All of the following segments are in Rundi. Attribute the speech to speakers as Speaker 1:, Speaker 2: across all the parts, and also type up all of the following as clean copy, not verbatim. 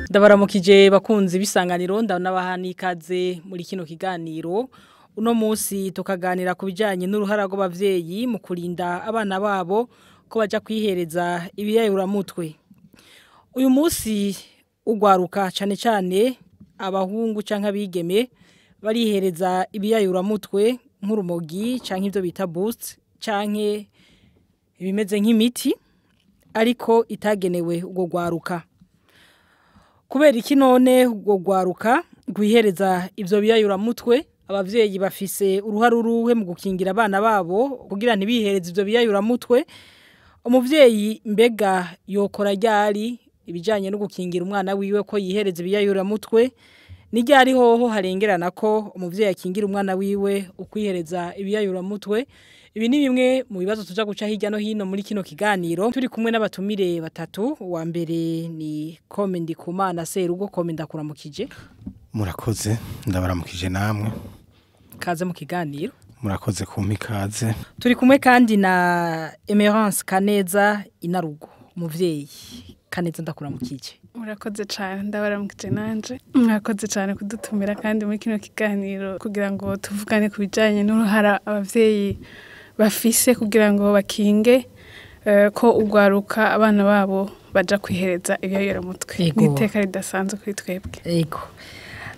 Speaker 1: Ndabaramukije bakunzi b'isanganiro ndanabaha n'ikaze muri kino kiganiro uno munsi tukaganira ku bijyanye n'uruhara rw'abavyeyi mu kurinda abana babo ko baja kwihereza ibiyayuramutwe. Uyu munsi urwaruka cyane cyane abahungu canke abigeme barihereza ibiyayuramutwe nk'urumogi canke ivyo bita boost canke ibimeze nk'imiti ariko itagenewe ubwo rwaruka. Kubera iki none ubwo rwaruka rwihereza ivyo biyayuramutwe abavyeyi bafise uruhara uruhe mu gukingira abana babo kugira ntibihereze ivyo biyayuramutwe. Umuvyeyi mbega yokora ryari ibijanye no gukingira umwana wiwe ko yihereza ibiyayuramutwe ni ryari hoho harengerana ko umuvyeyi akingira umwana wiwe ukwihereza ibiyayuramutwe. Ibi ni bimwe mu bibazo tuja guca hirya no hino muri kino kiganiro turi kumwe n'abatumire batatu. Wa mbere ni Kome Ndikumana Serugo. Kome ndakuramukije.
Speaker 2: Murakoze ndabaramukije namwe.
Speaker 1: Kaze mu kiganiro.
Speaker 2: Murakoze kumpa ikaze.
Speaker 1: Turi kumwe kandi na Emerance Kaneza Inarugo umuvyeyi. Kaneza ndakuramukije.
Speaker 3: Murakoze cyane ndabaramukije nanje. Murakoze cyane kudutumira kandi muri kino kiganiro kugira ngo tuvugane ku bijanye n'uruhara abavyeyi bafise kugira ngo bakinge ko urwaruka abana babo baja kwihereza ibiyayuramutwe. Niteka ridasanzwe kuri twebwe.
Speaker 1: Yego.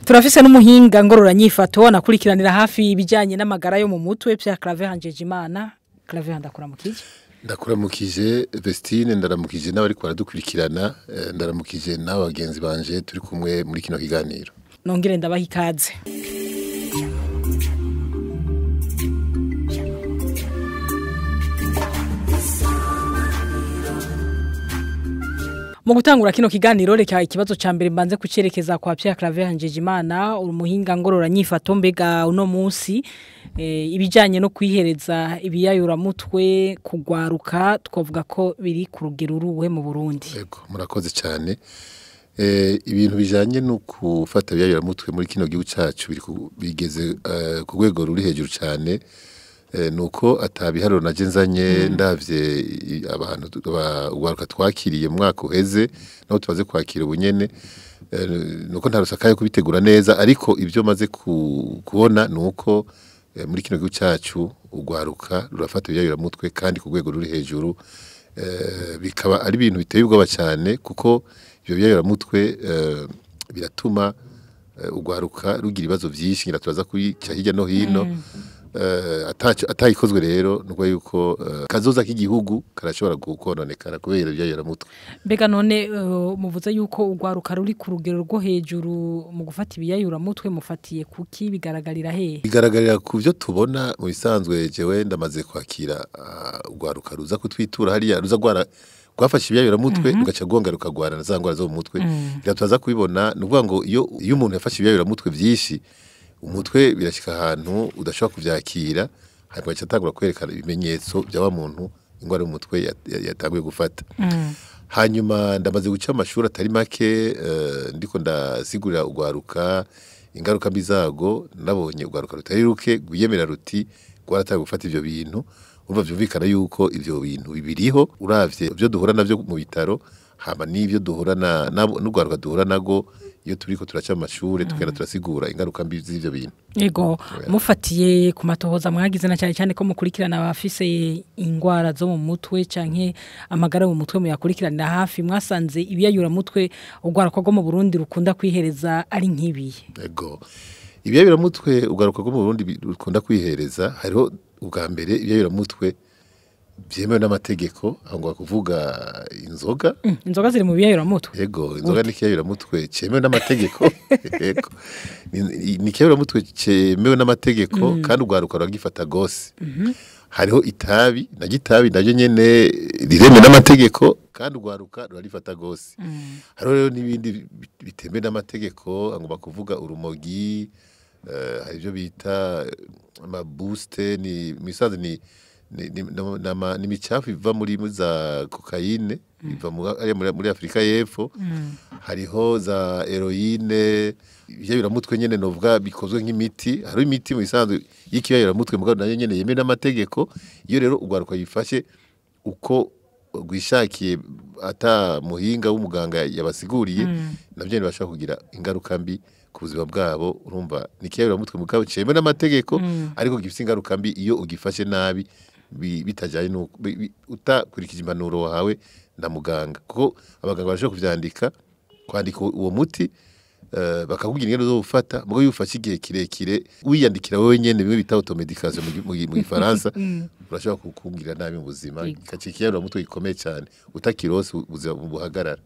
Speaker 1: Turafise n'umuhinga ngororanyifato anakurikiranira hafi ibijanye n'amagara yo mu mutwe Pierre Claver Hanjejimana. Claver ndakuramukije.
Speaker 4: Ndakuramukije Vestine, ndaramukije n'abari kwaradukurikirana, ndaramukije n'abagenzi banje turi kumwe muri kino kiganiro.
Speaker 1: Nongere ndabaha ikaze. Mu gutangura kino kiganiro reka ikibazo ca mbere mbanze kucerekeza kwa Pierre Claver Hanjejimana umuhinga ngororanyifato mbega uno munsi ibijanye no kwihereza ibiyayuramutwe kugwaruka twavuga ko biri ku rugero ruhe mu Burundi.
Speaker 4: Yego murakoze cyane. Ibintu bijanye no kufata ibiyayuramutwe muri kino gihugu cyacu bigeze ku rwego ruri hejuru cyane. Nuko atabiharuro naje nzanye ndavye abantu urwaruka twakiriye mu mwaka uheze naho tubaze kwakira ubunyene nuko ntarusakaye kubitegura neza ariko ivyo maze kubona nuko muri kino gihugu cyacu urwaruka rurafata ibiyayuramutwe kandi ku rwego ruri hejuru bikaba ari ibintu biteye ubwoba cyane kuko ivyo biyayuramutwe biratuma urwaruka rugira ibibazo vyinshi ngira turaza kuyica hirya no hino. Atayikozwe rero nuko yuko kazoza k'igihugu karashobora gukononekara kubera ibiyayuramutwe.
Speaker 1: Mbega none muvuze yuko urwaruka ruri ku rugero rwo hejuru mu gufata ibiyayuramutwe mufatiye kuki bigaragarira he?
Speaker 4: Bigaragarira ku byo tubona mu bisanzwe jewe ndamaze kwakira urwaruka ruza kutwitura hariya ruza gwafashe ibiyayuramutwe ugaca gongaruka gwarana za ngwara zo mu mutwe. Biratuza kubibona nuvuga ngo iyo umuntu yafashe ibiyayuramutwe byinshi umutwe birashika ahantu udashobora kuvyakira hanyuma cyatangura kwerekana ibimenyetso bya wa muntu ingwara mu mutwe yatanguye gufata. Hanyuma ndamaze guca amashuri atari make ndiko ndasigurira urwaruka ingaruka bizago nabonye urwaruka rutari ruke guyemera ruti gwarataye gufata ivyo bintu umva vyumvikana yuko ivyo bintu bibiriho uravye byo duhura navyo mu bitaro hama n'ivyo duhura n'urwaruka duhura nago iyo turiko turaca amashuri tukenda turasigura ingaruka mbi z'ivyo bintu.
Speaker 1: Yego mufatiye ku matohoza mwagize na cyane cyane ko mukurikirana abafise ingwara zo mu mutwe canke amagara mu mutwe muyakurikiranira hafi mwasanze ibiyayuramutwe urwaruka rwo mu Burundi rukunda kwihereza ari nk'ibiye.
Speaker 4: Yego ibiyayuramutwe urwaruka rwo mu Burundi rukunda kwihereza hariho ubwa mbere ibiyayuramutwe byemewe n'amategeko ahangwa kuvuga inzoga.
Speaker 1: Inzoga ziri mu biyayuramutwe.
Speaker 4: Yego inzoga ni kiyayuramutwe cyemewe n'amategeko. Yego ni kiyayuramutwe cyemewe n'amategeko kandi urwaruka ruragifata gose. Hariho itabi na gitabi navyo nyene rireme n'amategeko kandi urwaruka rurarifata gose. Hariho rero n'ibindi bitemewe n'amategeko angomba kuvuga urumogi hari ibyo bita ama boost ni misazi ni micafu iva muri za kokayine iva muri Afrika y'Epfo. Hariho za heroine ibiyayuramutwe nyene novuga bikozwe nk'imiti. Hariho imiti mu bisanzwe y'ikiyayuramutwe mugabo nayo nyene yemewe n'amategeko. Iyo rero urwaruka yifashe uko rwishakiye ata muhinga w'umuganga yabasiguriye navyo bashaka kugira ingaruka mbi ku buzima bwabo urumva nikiyayuramutwe mugabo cemwe n'amategeko ariko gifise ingaruka mbi iyo ugifashe nabi bitajanye nuko utakurikije impanuro wahawe na muganga kuko abaganga barashobora kuvyandika kwandika uwo muti bakakubwira ingene uzofata mugo yufashe igihe kirekire wiyandikira wewe nyene bimwe bita automedication mu Gifaransa urashobora kukubwira nabi mu buzima kacikiyayuramutwe gikomeye cyane utakirose ubuzima buhagarara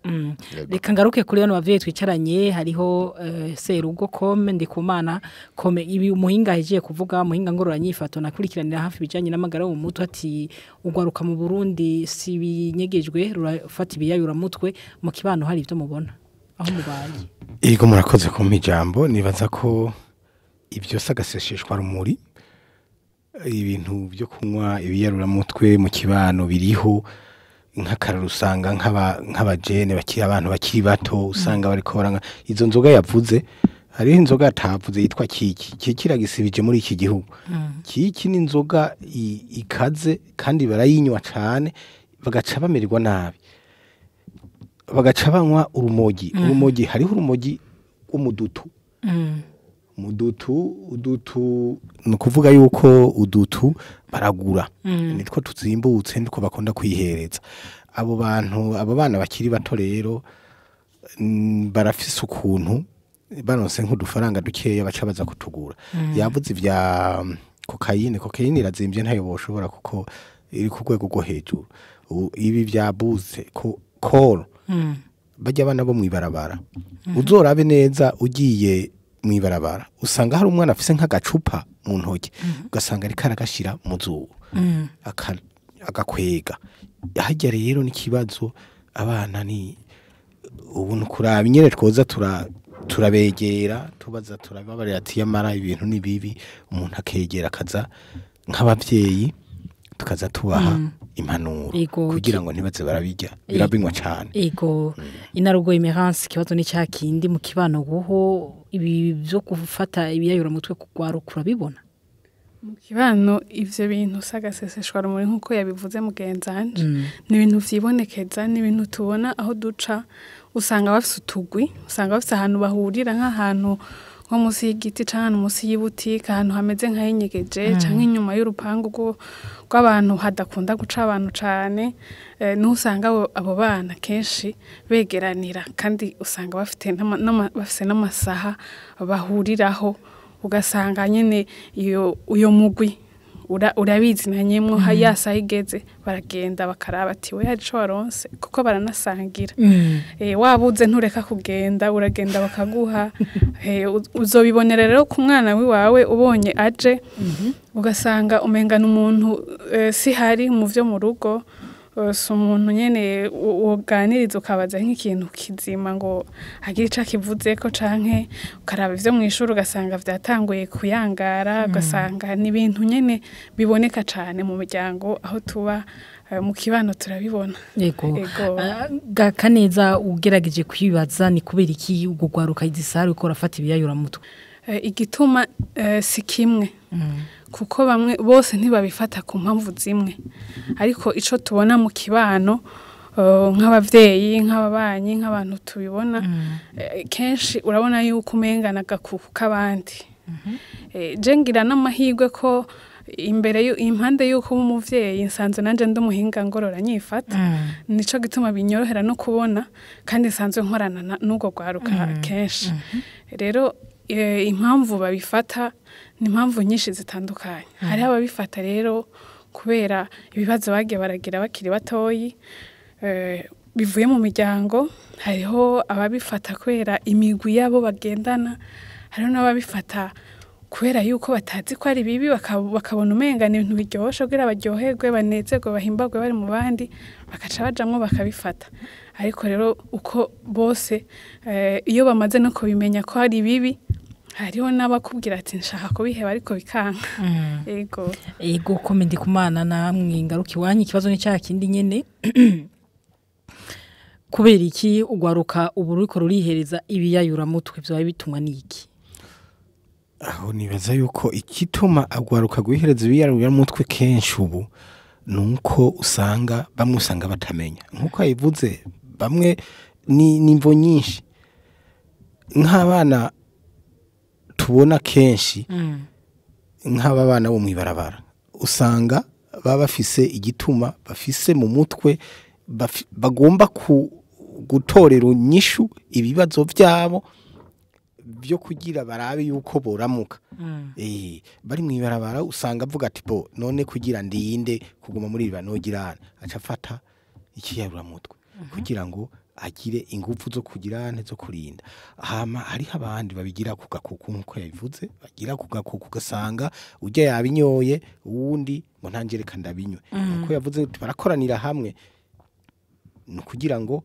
Speaker 1: reka ngaruke kuri bano bavyeyi twicaranye hariho serugo kome ndikumana kome ibi umuhinga hejeje kuvuga umuhinga ngorora nyifato nakurikiranira hafi bijanye n'amagara mu mutwe ati urwaruka mu Burundi si binyegejwe rurafata ibiyayuramutwe mu kibano hari ivyo mubona aho mubaye
Speaker 2: Ego murakoze ku ijambo nibaza ko ibyo agaseseshwa rumuri ibintu byo kunywa ibiyayuramutwe mu kibano biriho nk'akararo usanga nk'abajene bakiri abantu bakiri bato usanga bariko baranga izo nzoga yavuze hariho inzoga atavuze yitwa kiki kiragisibije muri iki gihugu kiki ni inzoga ikaze kandi barayinywa cyane bagaca bamererwa nabi bagaca banywa urumogi hariho urumogi w'umudutu udutu ni ukuvuga yuko udutu baragura nitwo tuzimbutse nitwo bakunda kwihereza abo bana bakiri bato rero barafise ukuntu baronse nk'udufaranga dukeya baca baza kutugura yavuze ivya kokayine irazimvye ntayo boshobora kuko iri ku rwego rwo hejuru ibi vyabuze koro bajya abana bo mwibarabara uzorabe neza ugiye mwibarabara usanga hari umwana afise nk'agacupa mu ntoki ugasanga ari karagashira mu zuba agakwega hajya rero n'ikibazo abana ni ubu nukuraba nyene twoza turabegera tubaza turababarira ati yamara ibintu ni bibi umuntu akegera akaza nk'abavyeyi tukaza tubaha impanuro kugira ngo ntibaze barabijya birabinywa cyane
Speaker 1: inarugo emerance kibazo ni cyakindi mu kibano guho ibi byo gufata ibiyayuramutwe kugwaruka urabibona
Speaker 3: mu kibano ivyo bintu agaseseshwa rumuri nkuko yabivuze mugenzanje ni ibintu vyibonekeza ni ibintu tubona aho duca usanga bafise utugwi usanga bafise ahantu bahurira nk'ahantu nko musi y'igiti cyane musi y'ibutike ahantu hameze nk'ayinyegeje canke inyuma y'urupangu rw'abantu hadakunda guca abantu cyane n'usanga abo bana kenshi begeranira kandi usanga bafise n'amasaha bahuriraho ugasanga nyene uyo mugwi urabizi nanyemwo yasa igeze baragenda bakaraba ati we hari ico waronse kuko baranasangira wabuze ntureka kugenda uragenda bakaguha uzobibonera rero ku mwana wiwawe ubonye aje ugasanga umengana umuntu si hari mu vyo mu rugo so umuntu nyene uganiriza ukabaza nk'ikintu kizima ngo agira ica kivuze ko canke ukaraba ivyo mwishuri ugasanga vyatanguye kuyangara ugasanga ni ibintu nyene biboneka cane mu miryango aho tuba mu kibano turabibona
Speaker 1: yego gakaneza ugerageje kwibaza ni kubera iki ugugwaruka izisari uko rafata ibiyayuramutwe
Speaker 3: igituma si kimwe kuko bamwe bose ntibabifata ku mpamvu zimwe ariko ico tubona mu kibano nk'abavyeyi nk'ababanyi nk'abantu tubibona kenshi urabona yuko umengana agakuku k'abandi je ngira n'amahirwe ko impande yuko umuvyeyi nsanzwe nanje ndumuhinga ngorora nyifata nico gituma binyorohera no kubona kandi nsanzwe nkorana n'ugo gwaruka kenshi rero impamvu babifata ni impamvu nyinshi zitandukanye hari ababifata rero kubera ibibazo bagiye baragira bakiri batoyi bivuye mu miryango hariho ababifata kubera imigwi yabo bagendana hariho n'ababifata kubera yuko batazi ko ari bibi bakabona umengana ibintu biryoshe kugira baryoherwe banezerwe bahimbagwe bari mu bandi bakaca bajamwo bakabifata ariko rero uko bose iyo bamaze no kubimenya ko ari bibi hariho n'abakubwira ati nshaka kubiheba ariko bikanka
Speaker 1: ego komedi kumana namwe ngaruki wanyu ikibazo ni cyakindi nyene kubera iki ugwaruka ubu ruriko rurihereza ibiyayuramutwe byo bitumwa niki
Speaker 2: aho nibaza yuko ikituma agwaruka guhereza ibiyayuramutwe kenshi ubu nuko usanga bamwe usanga batamenya nkuko yabivuze bamwe ni nimvo nyinshi nk'abana tubona kenshi nk'aba bana bo mwibarabara usanga baba bafise igituma bafise mu mutwe bagomba gutorera inyishu ibibazo vyabo byo kugira barabe yuko boramuka bari mwibarabara usanga avuga ati bo none kugira ndinde kuguma muri iba nogirana aca afata ikiyayuramutwe kugira ngo agire ingufu zo kugira zo kurinda hama hari abandi babigira ku gakuku nkuko yabivuze bagira ku gakuku gasanga ujya yabinyoye uwundi ngo ntangereka ndabinywe nkuko yavuze barakoranira hamwe no kugira ngo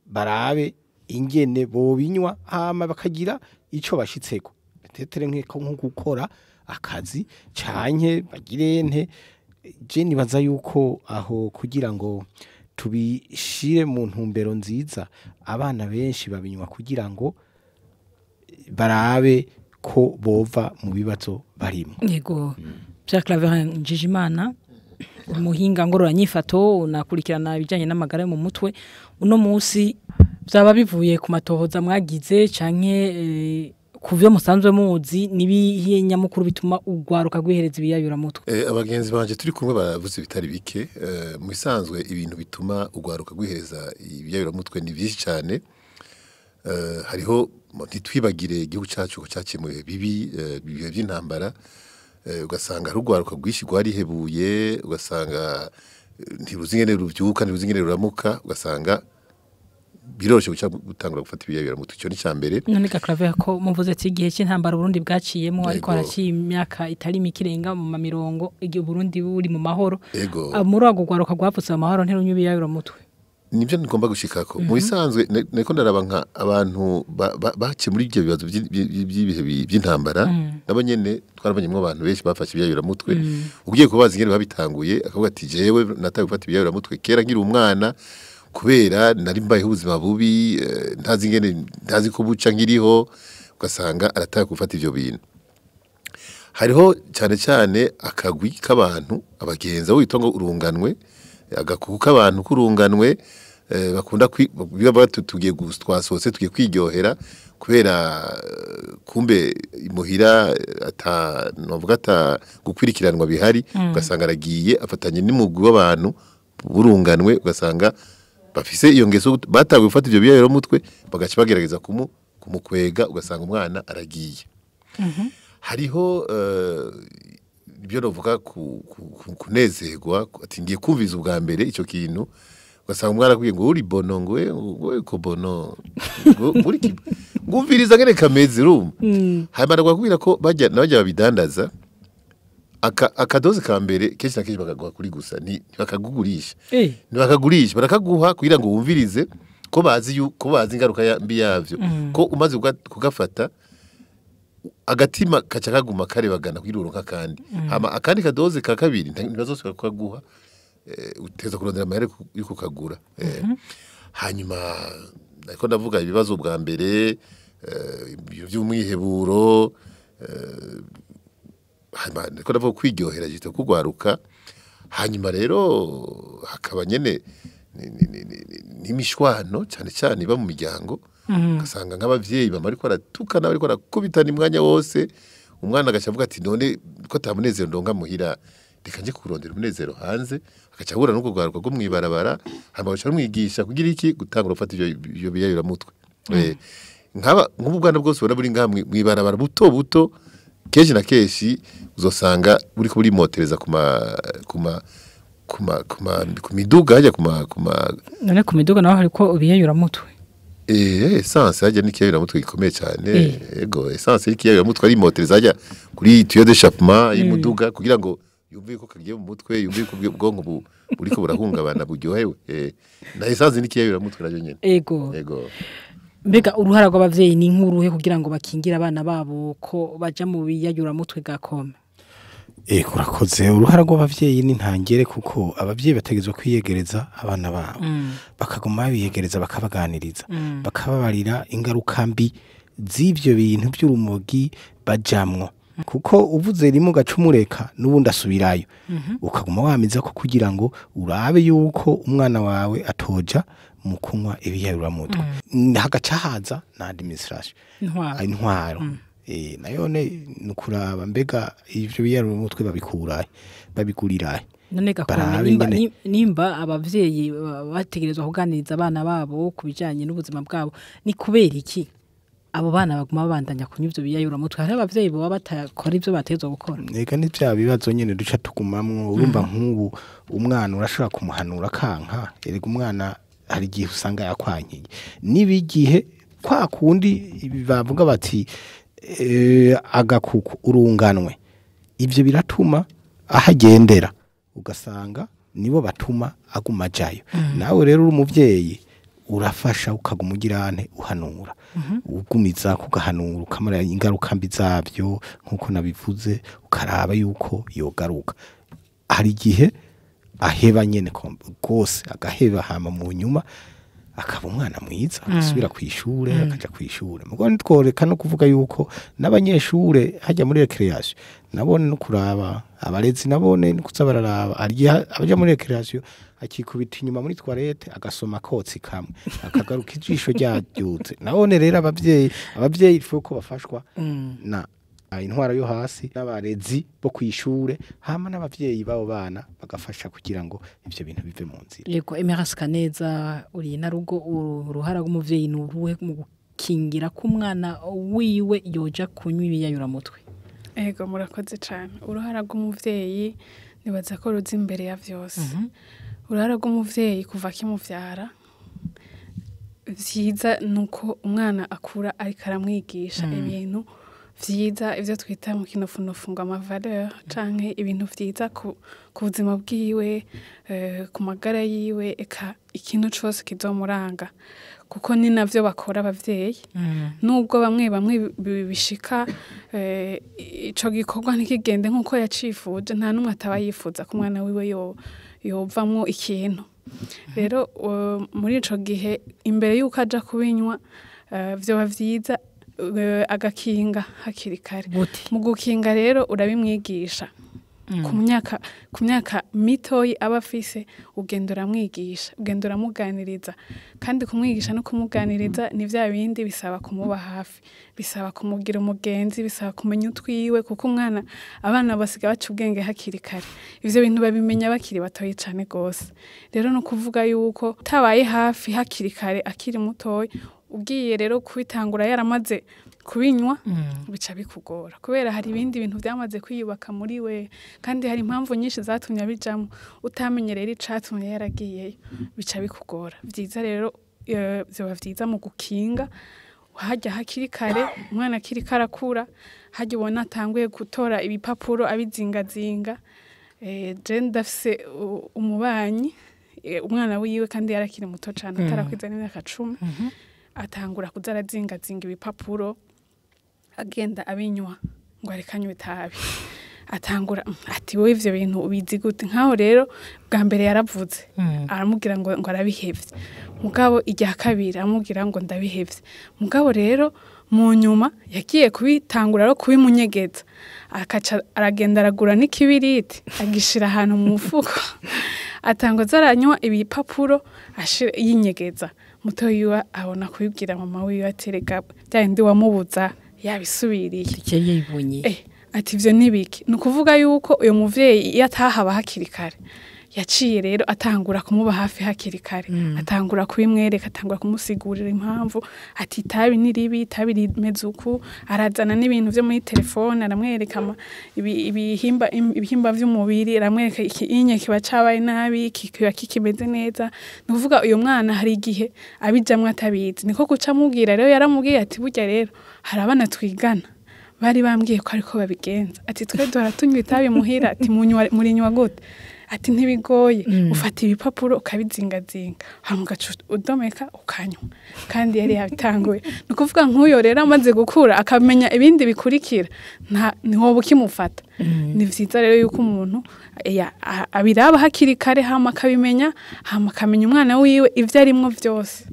Speaker 2: barabe ingene bobinywa hama bakagira ico bashitseko tetere nko gukora akazi canke bagirente je nibaza yuko aho kugira ngo tubishire mu ntumbero nziza abana benshi babinywa kugira ngo barabe ko bova mu bibazo barimo
Speaker 1: yego Claver Njijimana umuhinga ngororanyifato unakurikirana ibijanye n'amagara yo mu mutwe uno munsi byaba bivuye ku matohoza mwagize canke kuvyo musanzwe muzi nibihe nyamukuru bituma urwaruka Kwihereza ibiyayuramutwe
Speaker 4: abagenzi banje turi kumwe baravuze bitari bike mu bisanzwe ibintu bituma urwaruka Kwihereza ibiyayuramutwe ni byinshi cyane hariho ntitwibagire igihugu cyacu ko cyakemuye bibi bihe by'intambara ugasanga urwaruka rwishi rwarihebuye ugasanga ntiruzingene ruvyuka ntiruzingene ruramuka ugasanga biroroshe gutangura gufata ibiyayuramutwe cyo ni cyambere
Speaker 1: none Claver ko muvuze ati igihe cy'intambara Burundi bwaciyemo ariko haraciye imyaka itari mikirenga mu mamirongo igihe Burundi buri mu mahoro muri ago rwaruka rwapfutse mu mahoro ntirunywe ibiyayuramutwe
Speaker 4: nibyo ngomba gushikako mu bisanzwe niko ndaraba nka abantu bace muri ibyo bibazo by'ibihe by'intambara nabo nyene twarabanyemo abantu benshi bafashe ibiyayuramutwe ugiye kubaza ingene babitanguye akavuga ati jewe nataye gufata ibiyayuramutwe kera nkiri umwana kubera nari mbaye ubuzima bubi ntazi ko buca nkiriho ugasanga arataye gufata ivyo bintu hariho cyane cyane akagwi k'abantu abagenza witwa ngo urunganwe agakuku k'abantu kurunganwe bakunda biba tugiye twasose tugiye kwiryohera kubera kumbe imuhira novuga gukwirikiranwa bihari ugasanga aragiye afatanye n'umugwi w'abantu burunganwe ugasanga bafise iyo ngeso batawe gufata ivyo biyayuramutwe bagaca bagerageza kumukwega ugasanga umwana aragiye hariho ibyo novuga kunezerwa ati ngiye kumviza ubwa mbere ico kintu ugasanga umwana akwiye ngo uri bono ngo ko bono muri ngumviriza ngene kameze urumva hanyuma ndakubwira ko bajya babidandaza akadoze ka mbere kenshi na kenshi bakaguha kuri gusa ntibakagugurisha ntibakagurisha barakaguha kugira ngo wumvirize ko bazi ingaruka mbi yavyo ko umaze kugafata agatima kaca kaguma karebagana kwiruronka kandi hama akandi kadoze ka kabiri ntibazosubira kukaguha uteza kurondera amahera yo kukagura hanyuma ariko ndavuga ibibazo bwa mbere by'umwiheburo hanyuma ariko ndavuga kwiryohera gito kugwaruka hanyuma rero hakaba nyene n'imishwano cyane cyane iba mu miryango ugasanga nk'abavyeyi bama ariko aratukana ariko arakubitana imwanya wose umwana agacavuga ati none ko tamunezero ndonga muhira reka nje kurondera umunezero hanze agaca ahura n'uko rwaruka rwo mwibarabara hanyuma bagaca bamwigisha kugira iki gutangura gufata ivyo biyayuramutwe nk'ubu bwana bwose ubona buri ngaha mwibarabara buto buto kenshi na kenshi uzosanga buriko burimotereza ku miduga hajya
Speaker 1: none ku miduga naho hariko ibiyayuramutwe
Speaker 4: essence hajya n'ikiyayuramutwe gikomeye cyane yego essence y'ikiyayuramutwe ari motereza hajya kuri tuyau d'échappement y'umuduga kugira ngo yumve ko kagiye mu mutwe yumve ko ubwonko buriko burahungabana buryohewe na essence n'ikiyayuramutwe nayo nyene
Speaker 1: yego mbega uruhara rw'abavyeyi ni nkuruhe kugira ngo bakingira abana babo ko baja mu biyayuramutwe gakome
Speaker 2: kurakoze uruhara rw'abavyeyi ni ntangere kuko abavyeyi bategezwe kwiyegereza abana babo bakaguma biyegereza bakabaganiriza bakababarira ingaruka mbi z'ivyo bintu by'urumogi bajamwo kuko uvuze rimwe ugacumureka n'ubundi asubirayo ukaguma wamiza ko kugira ngo urabe yuko umwana wawe atoja mu kunywa ibiyayuramutwe hagaca haza na administration intwaro nayone nukuraba mbega ivyo biyayuramutwe babikurahe babigurirahe
Speaker 1: none gakora nimba abavyeyi bategerezwa kuganiriza abana babo kubijanye n'ubuzima bwabo ni kubera iki abo bana baguma babandanya kunywa ivyo biyayuramutwe hari abavyeyi bo batakora ivyo batezwe gukora
Speaker 2: ega ni bya bibazo nyene duca tugumamwo urumva nk'ubu umwana urashobora kumuhanura kanka erega umwana hari igihe usanga yakwankiye nibigihe kwa kundi bavuga bati agakuku urunganwe ivyo biratuma ahagendera ugasanga nibo batuma aguma jayo nawe rero uri umuvyeyi urafasha ukagumugirane uhanura ugumiza kugahanura ukamara ingaruka mbi zavyo nkuko nabivuze ukaraba yuko yogaruka hari igihe aheba nyene gose agaheba hama mu nyuma akaba umwana mwiza asubira kwishure akaja kwishure mugo nitworeka no kuvuga yuko n'abanyeshure hajya muri recreation nabone no kuraba abarezi nabone nikuza bararaba abaja muri recreation akikubita inyuma muri toilette agasoma kotsi kamwe akagaruka ijisho ryaryutse nabone rero abavyeyi fuko bafashwa na intwara yo hasi n'abarezi bo kwishure hama n'abavyeyi babo bana bagafasha kugira ngo ivyo bintu bive mu nzira
Speaker 1: yego emerasika neza uri na rugo uruhara rw'umuvyeyi nuruhe mu gukingira k'umwana wiwe yoja kunywa ibiyayuramutwe
Speaker 3: ego murakoze cyane uruhara rw'umuvyeyi nibaza ko ruzi imbere ya vyose uruhara rw'umuvyeyi kuva kimuvyara vyiza nuko umwana akura ariko aramwigisha ibintu vyiza ivyo twita mu kinofunofu ngo amavaleur canke ibintu vyiza ku buzima bwiwe ku magara yiwe eka ikintu cose kizomuranga kuko ni navyo bakora abavyeyi nubwo bamwe bishika ico gikorwa ntikigende nkuko yacifuje nta numwe ataba yifuza ku mwana wiwe yovamwo ikintu rero muri ico gihe imbere yuko aja kubinywa vyoba vyiza agakinga hakiri kare mu gukinga rero urabimwigisha ku myaka mitoyi aba afise ugenda uramwigisha ugenda uramuganiriza kandi kumwigisha no kumuganiriza ni vya bindi bisaba kumuba hafi bisaba kumugira umugenzi bisaba kumenya utwiwe kuko abana basiga baca ubwenge hakiri kare ivyo bintu babimenya bakiri batoyi cane gose rero no kuvuga yuko tabaye hafi hakiri kare akiri mutoyi ugiye rero kubitangura yaramaze kubinywa bica bikugora kubera hari ibindi bintu byamaze kwiyubaka muri we kandi hari impamvu nyinshi zatumye abijamo utamenye rero icatumye yaragiyeyo bica bikugora vyiza rero byoba vyiza mu gukinga hajya hakiri kare umwana akiri karakura hajya ubona atanguye gutora ibipapuro abizingazinga je ndafise umubanyi umwana wiwe kandi yarakiri muto cyane atarakwiza n'imyaka 10 atangura kuzarazingazinga ibipapuro agenda abinywa ngo arekanywe itabi atangura ati wowe ivyo bintu ubizi gute nkaho rero bwa mbere yaravuze aramubwira ngo arabihevye mugabo ijya kabiri aramubwira ngo ndabihevye mugabo rero mu nyuma yagiye kubitangura ro kubimunyegeza akaca aragenda aragura n'ikibiriti agishira ahantu mu mufuko atangoza aranywa ibipapuro ashira yinyegeza muto yiwa abona kubibwira mama wiwe aterega byandi wamubuza yabisubiriye
Speaker 1: yibonye
Speaker 3: ati ivyo nibiki nukuvuga yuko uyo muvyeyi yatahaba hakiri kare yaciye rero atangura kumuba hafi hakiri kare atangura kubimwereka atangura kumusigurira impamvu ati tabi niribi tabi rimezuku arazana n'ibintu vyo muri telefone aramwereka ibihimba vy'umubiri aramwereka inye kiba cabaye nabi kiba kikimeze neza nukuvuga uyo mwana hari igihe abijamwe atabizi niko guca mubwira rero yaramubwiye ati burya rero hari abana twigana bari bambwiye ko ariko babigenza ati twe duhora tunywa itabi muhira ati muri nywa gute ati ntibigoye ufata ibipapuro ukabizingazinga hamugaca udomeka ukanywa kandi yari yabitanguye nukuvuga nk'uyo rero amaze gukura akamenya ibindi bikurikira ntiwoba ukimufata ni vyiza rero yuko umuntu abiraba hakiri kare hama akabimenya hama akamenya umwana wiwe ivyo arimwo vyose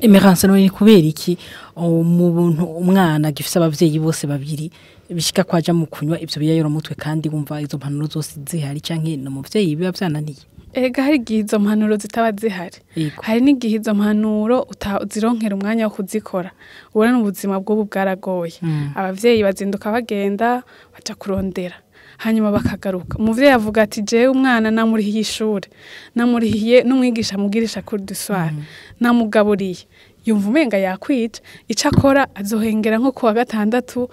Speaker 1: emerance no ni kubera iki mu buntu umwana gifise abavyeyi bose babiri bishika kwaja mu kunywa ivyo biyayuramutwe kandi wumva izo mpanuro zose zihari canke no muvyeyi biba vyananiye
Speaker 3: Ega hari igihe izo mpanuro zitaba zihari. Hari n'igihe izo mpanuro uzironkera umwanya wo kuzikora. Ubona n'ubuzima bw'ubu bwaragoye. Abavyeyi bazinduka bagenda baca kurondera. Hanyuma bakagaruka. Umuvyeyi avuga ati jewe umwana namurihiye ishure. Namurihiye n'umwigisha mugirisha kuri duswara. Namugaburiye. Yumva umenga yakwica icakora azohengera nko kuwa gatandatu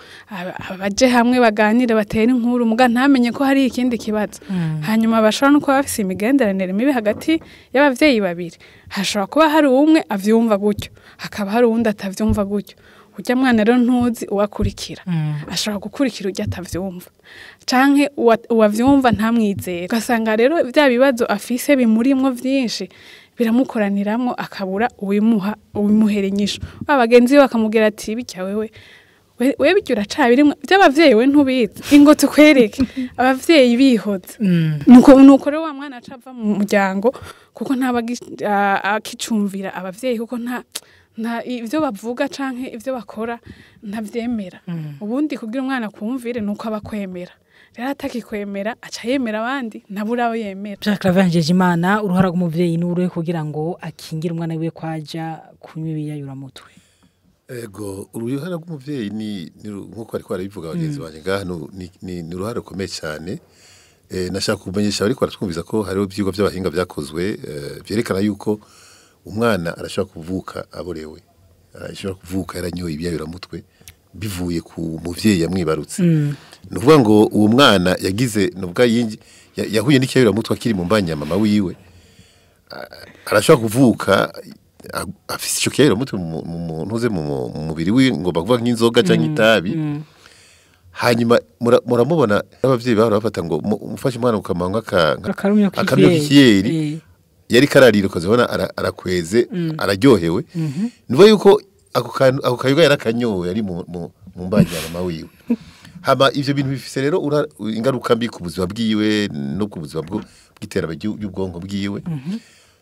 Speaker 3: abaje hamwe baganire batera inkuru muga ntamenye ko hari ikindi kibazo hanyuma bashobora no kuba bafise imigenderanire mibi hagati y'abavyeyi babiri hashobora kuba hari umwe avyumva gutyo hakaba hari uwundi atavyumva gutyo urya mwana rero ntuzi uwakurikira ashobora gukurikira urya atavyumva canke uwavyumva ntamwizere ugasanga rero bya bibazo afise bimurimwo vyinshi biramukoraniramwo akabura uwimuhere nyisho abagenzi be bakamubwira ati bitya wewe bityo uracabirimwe by'abavyeyi we ntubizi ingo tukwereke abavyeyi bihoze nuko rero wa mwana acava mu muryango kuko ntaba akicumvira abavyeyi kuko nta ivyo bavuga canke ivyo bakora ntavyemera ubundi kugira umwana kumvire nuko abakwemera rero atakikwemera aca yemera abandi nabura yemera
Speaker 1: Jacques Imana uruhara rw'umuvyeyi n'uruhe kugira ngo akingire umwana wiwe kwaja kunywa ibiyayuramutwe
Speaker 4: Ego uruhara rw'umuvyeyi ni nkuko ariko arabivuga abagenzi banje ngaha ni uruhara rukomeye cyane nashaka kumenyesha ariko aratwumviza ko hariho ivyigwa by'abahinga byakozwe byerekana yuko umwana arashaka kuvuka aborewe arashaka kuvuka yaranyoye ibiyayuramutwe bivuye ku muvyeyi yamwibarutse nuvuga ngo uwo mwana yagize nubwa yahuye n'ikiyayuramutwe akiri mu mbanya mama wiwe arashaka kuvuka afise ico kiyayuramutwe mu ntuze mu mubiri wiwe ngo bavuga nk'inzoga canke itabi hanyuma muramubona abavyeyi bahora bafata ngo mufashe umwana ukamanga akamyo k'ikiyeri yari kararira ukazibona arakweze araryohewe nuvuga yuko ako kayuga yarakanyowe yari mu mbanya mama wiwe hama ivyo bintu bifise rero ingaruka mbi ku buzima bwiwe no ku buzima bw'iterambere ry'ubwonko bwiwe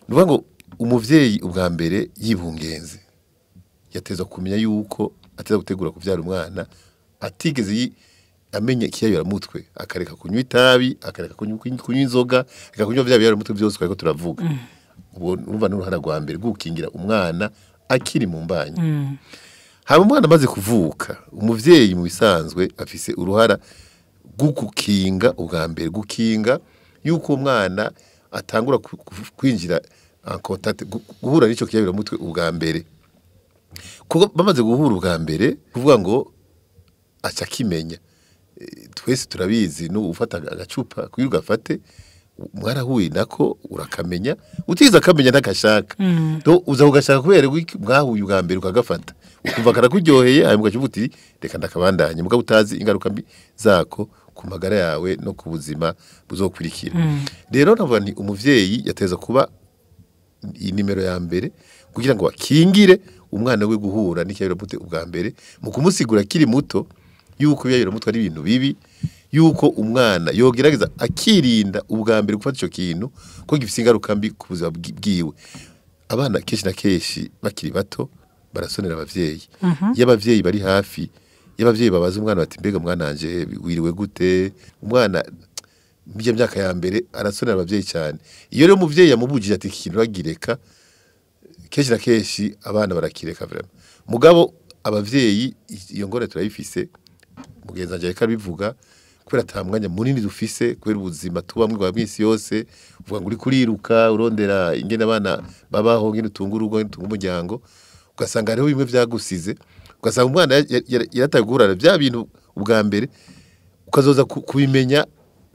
Speaker 4: nuvuga ngo umuvyeyi ubwa mbere yibungenze yateza kumenya yuko ateza gutegura kuvyara umwana atigeze amenye ikiyayuramutwe akareka kunywa itabi akareka kunywa inzoga akareka kunywa vya biyayuramutwe byose ariko turavuga ubwo urumva n'uruhara rwa mbere gukingira umwana akiri mu mbanya haba umwana amaze kuvuka umuvyeyi mu bisanzwe afise uruhara gukinga ubwa mbere gukinga yuko umwana atangura kwinjira contact guhura n'ico kiyayuramutwe ubwa mbere kuko bamaze guhura ubwa mbere kuvuga ngo aca kimenya twese turabizi no ufata agacupa kwiruga afate mwarahuye nako urakamenya utiza akamenya ntakashaka do uza kugashaka kubera mwahuye ubwa mbere ukagafata ukumva karakuryoheye ayo mugacupa uti reka ndakabandanye muga utazi ingaruka mbi zako ku magara yawe no ku buzima buzokurikira rero navuga ni umuvyeyi yateza kuba inimero ya mbere kugira ngo akingire umwana we guhura n'ikiyayuramutwe ubwa mbere mu kumusigura kiri muto yuko ibiyayuramutwe ari ibintu bibi yuko umwana yogerageza akirinda ubwa mbere gufata ico kintu ko gifise ingaruka mbi ku buzima bwiwe abana kenshi na kenshi bakiri bato barasonera abavyeyi y'abavyeyi bari hafi y'abavyeyi babaza umwana bati mbega mwananje wiriwe gute umwana mbiye myaka ya mbere arasonera abavyeyi cyane iyo rero umuvyeyi yamubujije ati ikintu bagireka kenshi na kenshi abana barakireka vraiment mugabo abavyeyi iyo ngore turayifise mugenza nje bivuga kubera tamwanya munini dufise kubera ubuzima tubamwe bwa mwisi yose uvuga ngo uri kuriruka urondera ingene abana babaho ngene utungurugo ntunga umuryango ugasanga hariho bimwe vyagusize ugasanga umwana yaratagurana bya bintu ubwa mbere ukazoza kubimenya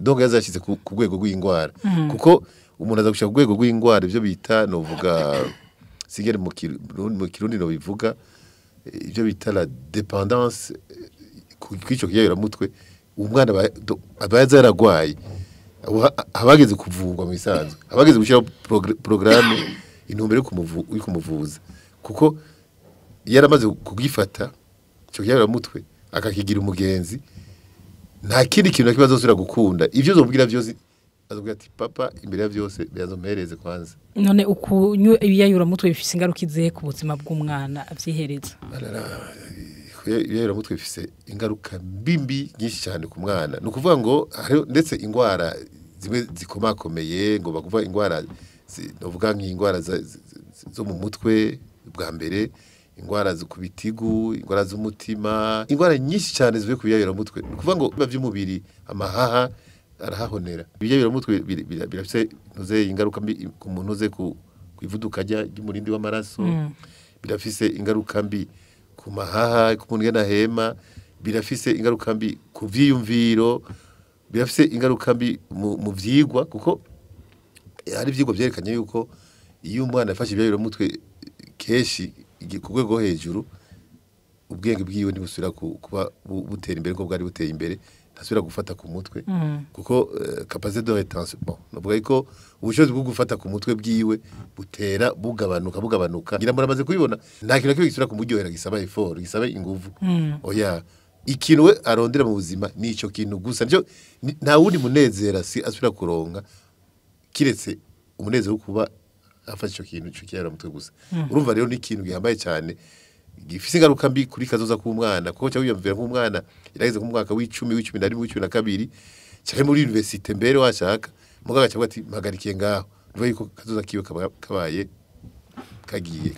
Speaker 4: donc yazashize ku rwego rw'ingwara kuko umuntu aza gushaka ku rwego rw'ingwara ivyo bita novuga sigere mu kirundi no bivuga ivyo bita la dépendance kwico kiyayuramutwe umwana abaza yaragwaye abageze kuvugwa mu bisanzwe abageze gushira programme intumbero yo kumuvuza kuko yaramaze kugifata cyo kiyayuramutwe akakigira umugenzi nta kindi kintu kibazo zosura gukunda ivyo zobwira vyose azobwira ati papa imbere ya vyose byazomereze kwanza
Speaker 1: none ukunywa ibiyayuramutwe bifise ingaruka izihe ku buzima bw'umwana avyihereza
Speaker 4: ibiyayuramutwe bifise ingaruka mbimbi nyinshi cyane ku mwana ni ukuvuga ngo hariho ndetse ingwara zimwe zikomakomeye ngo bakuvuga ingwara novuga nk'ingwara zo mu mutwe bwa mbere ingwara zo kubitigu ingwara z'umutima ingwara nyinshi cyane zivuye ku biyayuramutwe ni ukuvuga ngo biba by'umubiri amahaha arahahonera ibiyayuramutwe birafise ntuze ingaruka mbi ku muntu uze ku ivuduka ry'umurindi w'amaraso birafise ingaruka mbi ku mahaha ku muntu ngena hema birafise ingaruka mbi ku vyiyumviro birafise ingaruka mbi mu vyigwa kuko hari ivyigwa byerekanye yuko iyo umwana afashe ibiyayuramutwe keshi ku rwego hejuru ubwenge bwiwe ntibusubira kuba butera imbere ko bwari buteye imbere ntasubira gufata ku mutwe kuko capacité de rétention novuga ko ubushobozi bwo gufata ku mutwe bwiwe butera bugabanuka ngira muri amaze kubibona nta kintu kibi gisubira kumuryohera gisaba effort gisaba inguvu oya ikintu we arondera mu buzima nico kintu gusa njo nta wundi munezera si asubira kuronka kiretse umunezero wo kuba afashe ico kintu cyo kiyara mutwe gusa urumva rero ni ikintu gihambaye cyane gifise ingaruka mbi kuri kazoza k'umwana kuko cyo wiyumvira nk'umwana irageze ku mwaka w'icumi w'icumi na rimwe w'icumi na kabiri cyane muri universite mbere washaka mugaga cyangwa ati mpagarikiye ngaho niba yuko kazoza kiwe kabaye kagiye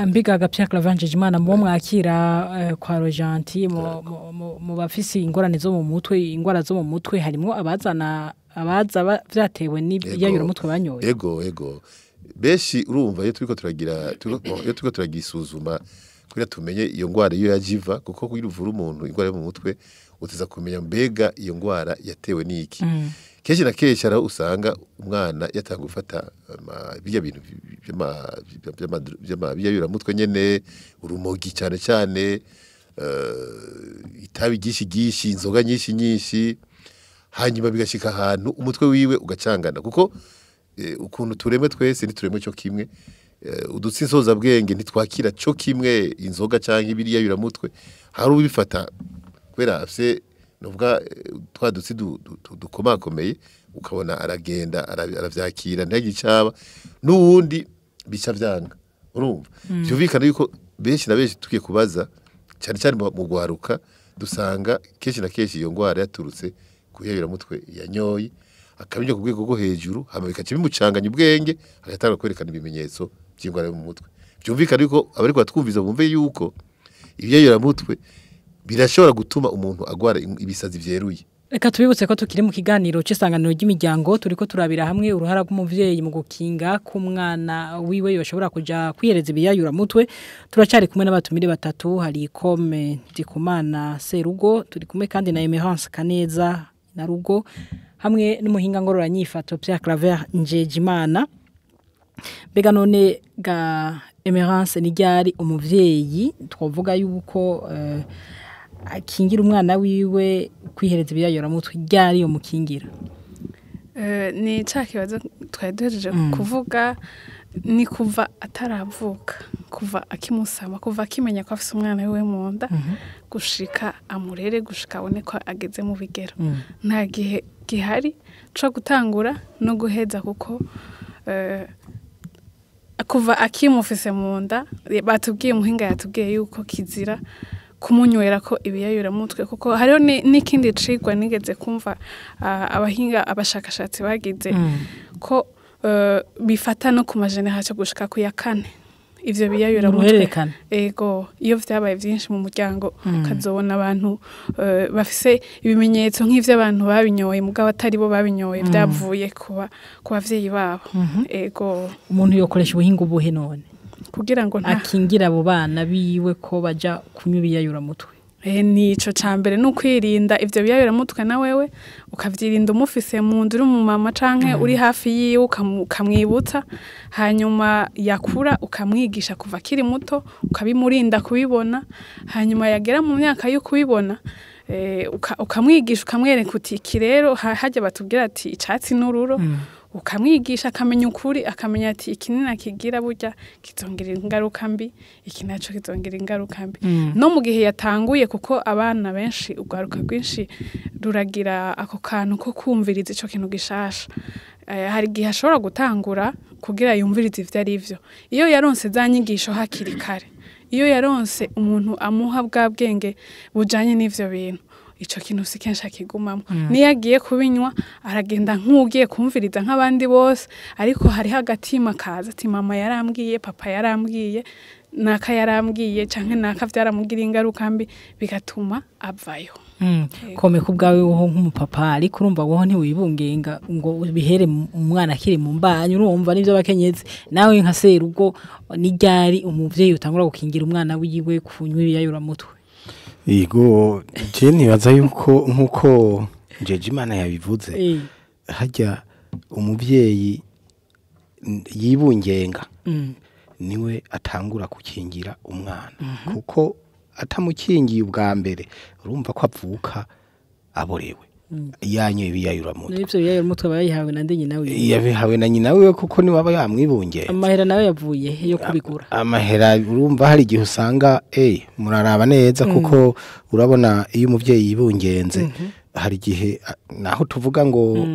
Speaker 1: mbega agapya clavangeje imana mu mwakira kwa rojanti mu bafisi ingorane zo mu mutwe ingwara zo mu mutwe harimo abaza vyatewe n'ibiyayuramutwe banyoye
Speaker 4: ego beshi urumva iyo turiko turagira isuzuma kugira tumenye iyo ngwara iyo yajiva kuko kugira uvura umuntu ingwara yo mu mutwe uteza kumenya mbega iyo ngwara yatewe n'iki kenshi na kenshi ara usanga umwana yatanga gufata bijya bintu by'ibiyayuramutwe nyene urumogi cyane itabi gishi inzoga nyinshi hanyuma bigashika ahantu umutwe wiwe ugacangana kuko ukuntu turemwe twese ntituremwe cyo kimwe udutsi nsoza bwenge ntitwakira cyo kimwe inzoga canke ibiyayuramutwe hari ubifata kwera afse novuga twadutsi dukomakomeye ukabona aragenda aravyakira ntagicaba n'uwundi bica vyanga urumva byumvikana yuko benshi na benshi tukiye kubaza cyane mu rwaruka dusanga kenshi na kenshi iyo ngwara yaturutse kuyayuramutwe yanyoye akabinyo ku rwego rwo hejuru hama bikaca bimucanganya ubwenge agatanga kwerekana ibimenyetso by'ingwara yo mu mutwe byumvikana yuko abari kwatwumviza bumve yuko ibiyayuramutwe birashobora gutuma umuntu agwara ibisazi vyeruye
Speaker 1: reka tubibutse ko tukiri mu kiganiro cy'isanganiro ry'imiryango turiko turabira hamwe uruhara rw'umuvyeyi mu gukinga k'umwana wiwe yoshobora kuja kwihereza ibiyayuramutwe turacari kumwe n'abatumire batatu hari Kome Ndikumana Serugo turi kumwe kandi na Emerance Kaneza na Rugo hamwe n'umuhinga ngororanyifato Pierre Claver Njejimana bega none ga Emerance ni ryari umuvyeyi twovuga yuko akingira umwana wiwe kwihereza ibiyayuramutwe ryari yo mukingira
Speaker 3: ni cyakibazo twari duhejeje kuvuga ni kuva ataravuka kuva akimusama kuva akimenya ko afise umwana wiwe mu nda gushika amurere gushika abone ko ageze mu bigero nta gihe gihari cyo gutangura no guheza kuko kuva akimufise mu nda batubwiye muhinga yatubwiye yuko kizira kumunywera ko ibiyayuramutwe kuko hariho n'ikindi cigwa nigeze kumva abahinga abashakashatsi bagize ko bifata no ku majenerasiyo gushika ku ya kane ivyo biyayuramutwe ego iyo vyabaye vyinshi mu muryango kazobona abantu bafise ibimenyetso nk'ivyo abantu babinyoye mugabo atari bo babinyoye vyavuye ku bavyeyi babo ego
Speaker 1: umuntu yokoresha ubuhinga ubuhe none
Speaker 3: kugira ngo
Speaker 1: akingira abo bana biwe ko baja kunywa ibiyayuramutwe
Speaker 3: nico cambere n'ukwirinda ivyo biyayuramutwe na wewe ukavyirinda umufise mu nzu uri mu mama canke uri hafi yiwe ukamwibutsa hanyuma yakura ukamwigisha kuva akiri muto ukabimurinda kubibona hanyuma yagera mu myaka yo kubibona ukamwigisha ukamwereka uti iki rero hajya batubwira ati icatsi n'ururo ukamwigisha akamenya ukuri akamenya ati ikinina kigira burya kizongera ingaruka mbi iki naco kizongera ingaruka mbi no mu gihe yatanguye kuko abana benshi urwaruka rwinshi ruragira ako kantu ko kumviriza ico kintu gishasha hari gihe ashobora gutangura kugira yumvirize ivyo ari vyo iyo yaronse za nyigisho hakiri kare iyo yaronse umuntu amuha bwa bwenge bujanye n'ivyo bintu ico kintu si kenshi akigumamo niyo agiye kubinywa aragenda nk'ugiye kumviriza nk'abandi bose ariko hariho agatima kaza ati mama yarambwiye papa yarambwiye naka yarambwiye canke naka vyaramugiriye ingaruka mbi bigatuma avayo
Speaker 1: kome kubgawe wo nk'umupapa ariko urumva woho ntiwibungenga ngo bihere umwana akiri mu mbanyu urumva nivyo bakenyezi nawe nka serugo n'iryari umuvyeyi utangura gukingira umwana wiwe kunywa ibiyayuramutwe
Speaker 2: Yego je nibaza yuko nkuko jeje Imana yabivuze hajya umuvyeyi yibungenga niwe atangura kukingira umwana kuko atamukingiye ubwa mbere urumva ko avuka aborewe yanyo ibiyayuramutwe
Speaker 1: n'ivyo biyayuramutwe bayihawe na nyina wiwe
Speaker 2: yabihawe na nyina wiwe kuko ni waba yamwibungiye
Speaker 1: amahera nawe yavuye yo kubigura
Speaker 2: amahera urumva hari igihe usanga muraraba neza kuko urabona iyo umuvyeyi yibungenze hari igihe naho tuvuga ngo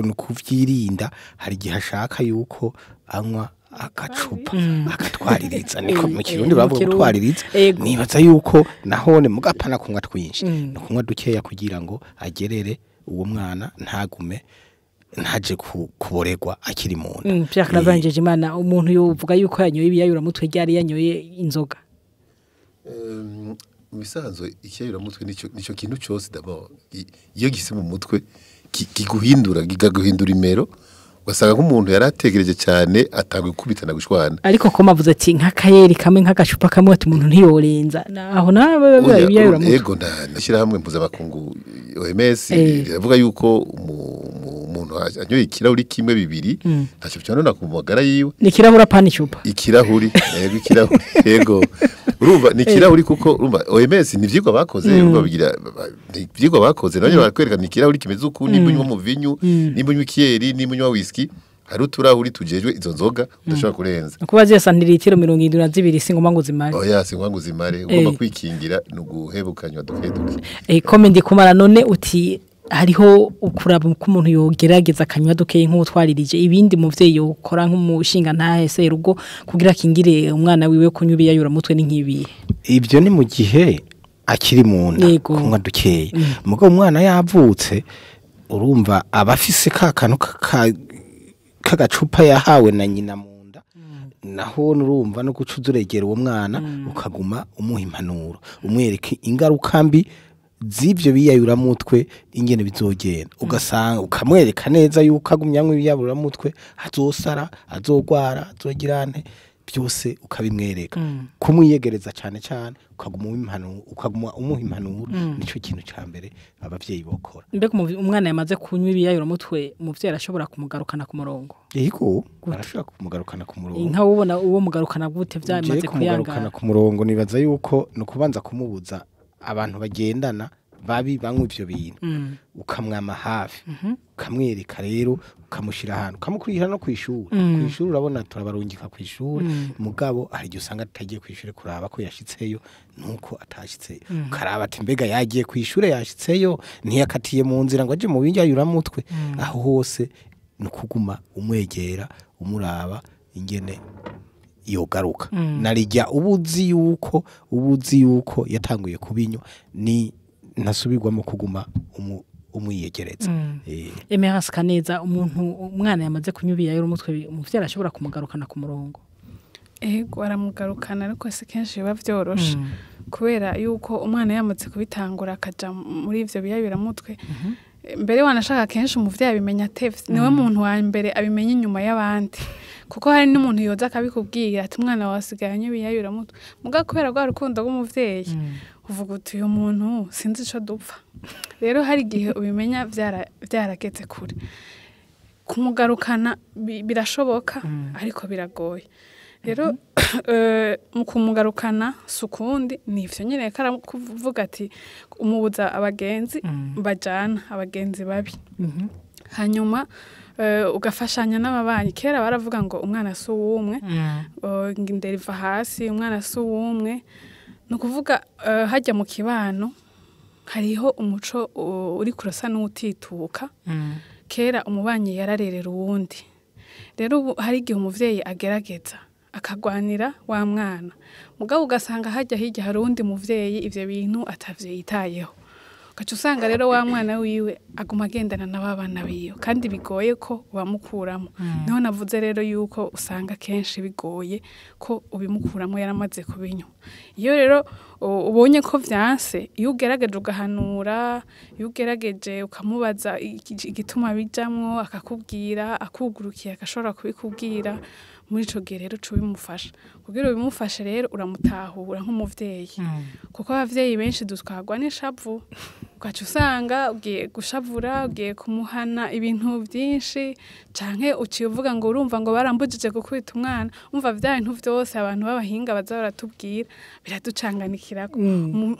Speaker 2: nukuvyirinda hari igihe ashaka yuko anywa akacupa akatwaririza niko mu kirundi bavuga gutwaririza nibaza yuko nahone mugapana kunywa twinshi no kunywa dukeya kugira ngo agerere uwo mwana ntagume ntaje kuboregwa akiri mu nda
Speaker 1: byakaravanjeje Imana umuntu yovuga yuko yanyoye ibiyayuramutwe ryari yanyoye inzoga
Speaker 4: misanzo ikiyayuramutwe nico kintu cyose d'abord iyo gise mu mutwe kiguhindura imero wasanga nk'umuntu yarategereje cyane atangwe kubitana gushwana
Speaker 1: ariko ko mavuze ati nk'akayeri kamwe nk'agacupa kamwe ati umuntu ntiyorenza naho nawe ibiyayuramutwe
Speaker 4: yego ndashira hamwe mpuzabakungu OMS iravuga yuko umuntu anyoye ikirahuri kimwe bibiri ntacyo cyane ku magara yiwe
Speaker 1: ni kirahura pani chupa
Speaker 4: ikirahuri yego urumva ni kirahuri kuko urumva OMS nivyigwa bakoze urumva bigira nivyigwa bakoze nanye barakwereka ni kirahuri kimeze uku nimbunywa mu vinyu nimbunywa ikiyeri nimbunywa whisky hari uturahuri tujejwe izo nzoga udashobora kurenza
Speaker 1: kubaziye santiritiro 72 singoma ngo zimare
Speaker 4: oya singoma ngo zimare ugomba kwikingira no guhebukanywa duke
Speaker 1: kome ndi kumara none uti hariho ukuraba ko umuntu yogerageza akanywa dukeye nk'utwaririje ibindi muvyeyi yokora nk'umushinga ntahe serugo kugira kingire umwana wiwe kunywa ibiyayuramutwe n'inkibiye
Speaker 2: ibyo ni mu gihe akiri mu nda kunywa dukeye mugo umwana yavutse urumva abafise kakano kagacupa yahawe na nyina mu nda naho urumva no gucuzuregera uwo mwana ukaguma umuha impanuro umwereke ingaruka mbi z'ivyo biyayuramutwe ingene bizogenda ugasanga ukamwereka neza yuko agumyamwe ibiyayuramutwe azosara azogwara azogirane byose ukabimwereka kumwiyegereza cyane ukaguma umuha impanuro nico kintu ca mbere abavyeyi bokora
Speaker 1: mbega umwana yamaze kunywa ibiyayuramutwe umuvyeyi arashobora kumugarukana ku murongo
Speaker 2: yego arashobora kumugarukana ku murongo
Speaker 1: inka ubona uwo mugarukana gute vyamaze
Speaker 2: kuyangana ku murongo nibaza yuko no kubanza kumubuza abantu bagendana babi banywa ivyo bintu ukamwama hafi ukamwereka rero ukamushira ahantu ukamukurira no kwishura kwishura urabona turabarungika kwishura mugabo hari igihe usanga atagiye kwishura kuraba ko yashitseyo nuko atashitseyo karaba ati mbega yagiye kwishura yashitseyo ntiyakatiye mu nzira ngo aje mu biyayuramutwe aho hose no kuguma umwegera umuraba ingene yogaruka narijya ubuzi yuko yatanguye kubinywa ni nasubirwamo kuguma umwiyegereza
Speaker 1: emerasika neza umwana yamaze kunywa ibiyayuramutwe umuvyeyi arashobora kumugarukana ku murongo
Speaker 3: ego aramugarukana ariko se kenshi biba vyoroshe kubera yuko umwana yamaze kubitangura akaja muri ivyo biyayuramutwe mbere wanashaka kenshi umuvyeyi abimenya atevye niwe muntu wa mbere abimenya inyuma y'abandi kuko hari n'umuntu yoza akabikubwira ati umwana wasigaye anywa ibiyayuramutwe muga kubera rwa rukundo rw'umuvyeyi uvuga uti uyu muntu sinzi ico dupfa rero hari igihe ubimenya vyarageze kure kumugarukana birashoboka ariko biragoye rero mu kumugarukana sukundi nivyo nyene kara kuvuga ati umubuza abagenzi bajana abagenzi babi hanyuma ugafashanya n'ababanyi kera baravuga ngo umwana si uwumwe nginderiva hasi umwana si uwumwe no kuvuga hajya mu kibano hariho umuco uri kurasa n'utituka kera umubanyi yararerera uwundi rero hari igihe umuvyeyi agerageza akagwanira wa mwana mugabo ugasanga hajya hirya hari undi muvyeyi ivyo bintu atavyitayeho ugaca usanga rero wa mwana wiwe aguma agendana n'abana biwe kandi bigoye ko bamukuramo niho navuze rero yuko usanga kenshi bigoye ko ubimukuramo yaramaze kubinywa iyo rero ubonye ko vyanse iyo ugerageje ugahanura iyo ugerageje ukamubaza igituma bijamwo akakubwira akugurukiye agashobora kubikubwira muri ico gihe rero cubimufasha kugira ubimufashe rero uramutahura nk'umuvyeyi kuko abavyeyi benshi dutwagwa n'ishavu ugaca usanga ugiye gushavura ugiye kumuhana ibintu byinshi canke uciye uvuga ngo urumva ngo barambujije gukubita umwana umva vya bintu vyose abantu b'abahinga baza baratubwira biraducanganikirako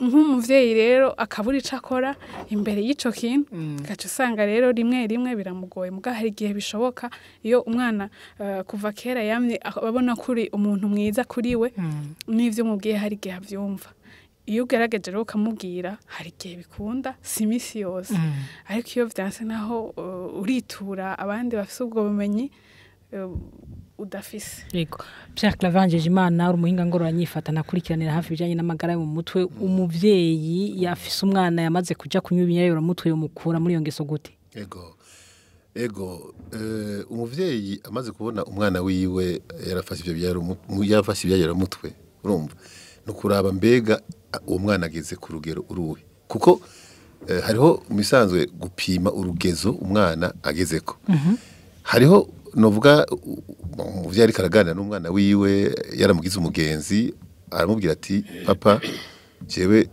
Speaker 3: nk'umuvyeyi rero akabura ico akora imbere y'ico kintu ugaca usanga rero rimwe rimwe biramugoye muga hari igihe bishoboka iyo umwana kuva kera yamye abona kuri umuntu mwiza kuri we n'ivyo mubwiye hari igihe avyumva iyo ugerageje rero ukamubwira hari igihe bikunda si imisi yose ariko iyo vyanse naho uritura abandi bafise ubwo bumenyi udafise
Speaker 1: yego Pierre Clavangeje Imana uri umuhinga ngororanyifata nakurikiranira hafi bijanye n'amagara yo mu mutwe umuvyeyi yafise umwana yamaze kuja kunywa ibiyayuramutwe yo mukura muri iyo ngeso gute
Speaker 4: ego umuvyeyi amaze kubona umwana wiwe yarafashe ibiyayuramutwe urumva nukuraba mbega uwo mwana ageze ku rugero uruhe kuko hariho misanzwe gupima urugezo umwana agezeko hariho novuga umuvyeyi ariko araganira n'umwana wiwe yaramugize umugenzi aramubwira ati papa jewe